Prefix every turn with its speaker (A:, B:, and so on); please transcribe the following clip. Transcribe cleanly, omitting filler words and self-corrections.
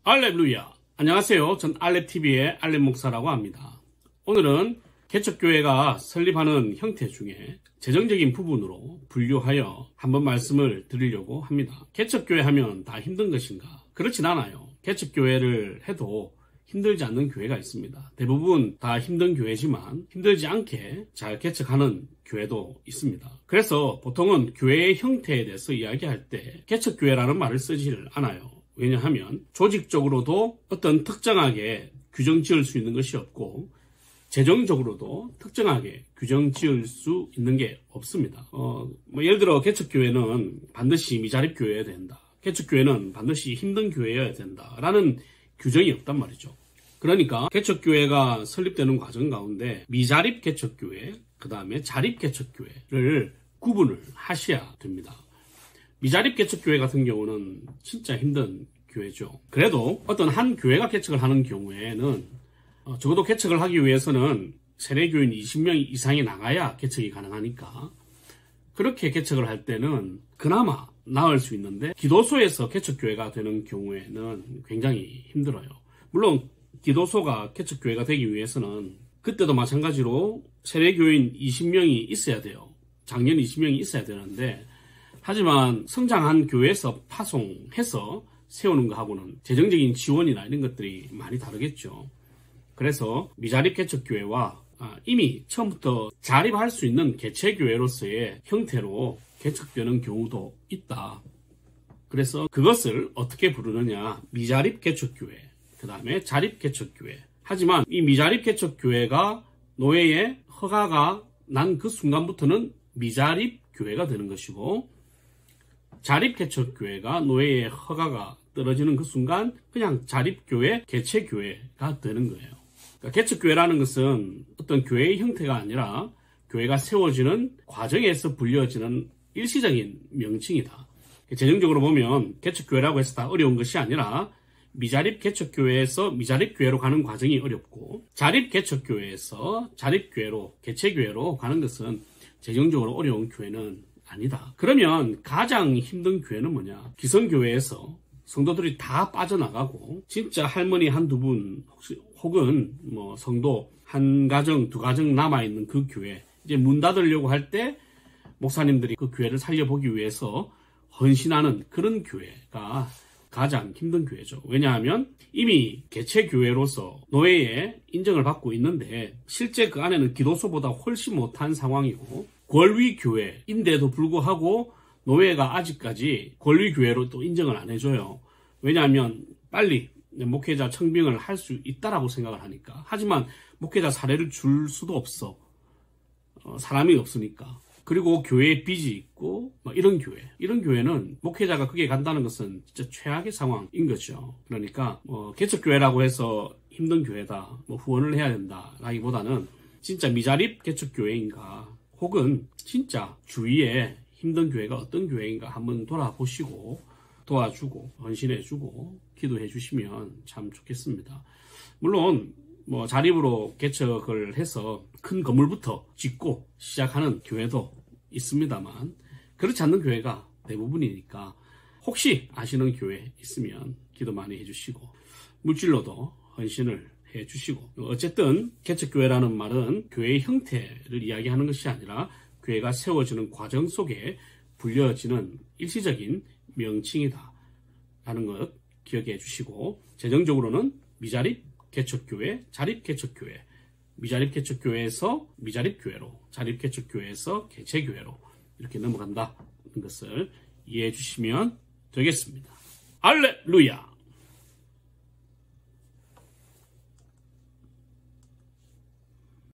A: 할렐루야. 안녕하세요. 전 알렙TV의 알렙 목사라고 합니다. 오늘은 개척교회가 설립하는 형태 중에 재정적인 부분으로 분류하여 한번 말씀을 드리려고 합니다. 개척교회 하면 다 힘든 것인가? 그렇진 않아요. 개척교회를 해도 힘들지 않는 교회가 있습니다. 대부분 다 힘든 교회지만 힘들지 않게 잘 개척하는 교회도 있습니다. 그래서 보통은 교회의 형태에 대해서 이야기할 때 개척교회라는 말을 쓰지를 않아요. 왜냐하면 조직적으로도 어떤 특정하게 규정 지을 수 있는 것이 없고 재정적으로도 특정하게 규정 지을 수 있는 게 없습니다. 예를 들어 개척교회는 반드시 미자립 교회여야 된다. 개척교회는 반드시 힘든 교회여야 된다. 라는 규정이 없단 말이죠. 그러니까 개척교회가 설립되는 과정 가운데 미자립 개척교회, 그 다음에 자립 개척교회를 구분을 하셔야 됩니다. 미자립 개척교회 같은 경우는 진짜 힘든 교회죠. 그래도 어떤 한 교회가 개척을 하는 경우에는 적어도 개척을 하기 위해서는 세례교인 20명 이상이 나가야 개척이 가능하니까 그렇게 개척을 할 때는 그나마 나을 수 있는데 기도소에서 개척교회가 되는 경우에는 굉장히 힘들어요. 물론 기도소가 개척교회가 되기 위해서는 그때도 마찬가지로 세례교인 20명이 있어야 돼요. 장년 20명이 있어야 되는데 하지만 성장한 교회에서 파송해서 세우는 것하고는 재정적인 지원이나 이런 것들이 많이 다르겠죠. 그래서 미자립 개척교회와 이미 처음부터 자립할 수 있는 개체교회로서의 형태로 개척되는 경우도 있다. 그래서 그것을 어떻게 부르느냐? 미자립 개척교회, 그 다음에 자립 개척교회. 하지만 이 미자립 개척교회가 노예의 허가가 난 그 순간부터는 미자립 교회가 되는 것이고 자립개척교회가 노예의 허가가 떨어지는 그 순간 그냥 자립교회, 개체교회가 되는 거예요. 그러니까 개척교회라는 것은 어떤 교회의 형태가 아니라 교회가 세워지는 과정에서 불려지는 일시적인 명칭이다. 재정적으로 보면 개척교회라고 해서 다 어려운 것이 아니라 미자립 개척교회에서 미자립 교회로 가는 과정이 어렵고 자립 개척교회에서 자립교회로, 개체교회로 가는 것은 재정적으로 어려운 교회는 아니다. 그러면 가장 힘든 교회는 뭐냐? 기성교회에서 성도들이 다 빠져나가고 진짜 할머니 한두 분 혹은 성도 한 가정, 두 가정 남아있는 그 교회 이제 문 닫으려고 할 때 목사님들이 그 교회를 살려보기 위해서 헌신하는 그런 교회가 가장 힘든 교회죠. 왜냐하면 이미 개체교회로서 노예의 인정을 받고 있는데 실제 그 안에는 기도소보다 훨씬 못한 상황이고 권위교회인데도 불구하고 노예가 아직까지 권위교회로 또 인정을 안 해줘요. 왜냐하면 빨리 목회자 청빙을 할 수 있다라고 생각을 하니까. 하지만 목회자 사례를 줄 수도 없어. 사람이 없으니까. 그리고 교회에 빚이 있고 이런 교회. 이런 교회는 목회자가 그게 간다는 것은 진짜 최악의 상황인 거죠. 그러니까 개척교회라고 해서 힘든 교회다. 후원을 해야 된다라기보다는 진짜 미자립 개척교회인가 혹은 진짜 주위에 힘든 교회가 어떤 교회인가 한번 돌아보시고 도와주고 헌신해주고 기도해 주시면 참 좋겠습니다. 물론 자립으로 개척을 해서 큰 건물부터 짓고 시작하는 교회도 있습니다만 그렇지 않는 교회가 대부분이니까 혹시 아시는 교회 있으면 기도 많이 해주시고 물질로도 헌신을 해주시고 어쨌든 개척교회라는 말은 교회의 형태를 이야기하는 것이 아니라 교회가 세워지는 과정 속에 불려지는 일시적인 명칭이다 라는 것 기억해 주시고 재정적으로는 미자립 개척교회, 자립 개척교회, 미자립 개척교회에서 미자립 교회로, 자립 개척교회에서 개체교회로 이렇게 넘어간다는 것을 이해해 주시면 되겠습니다. 할렐루야!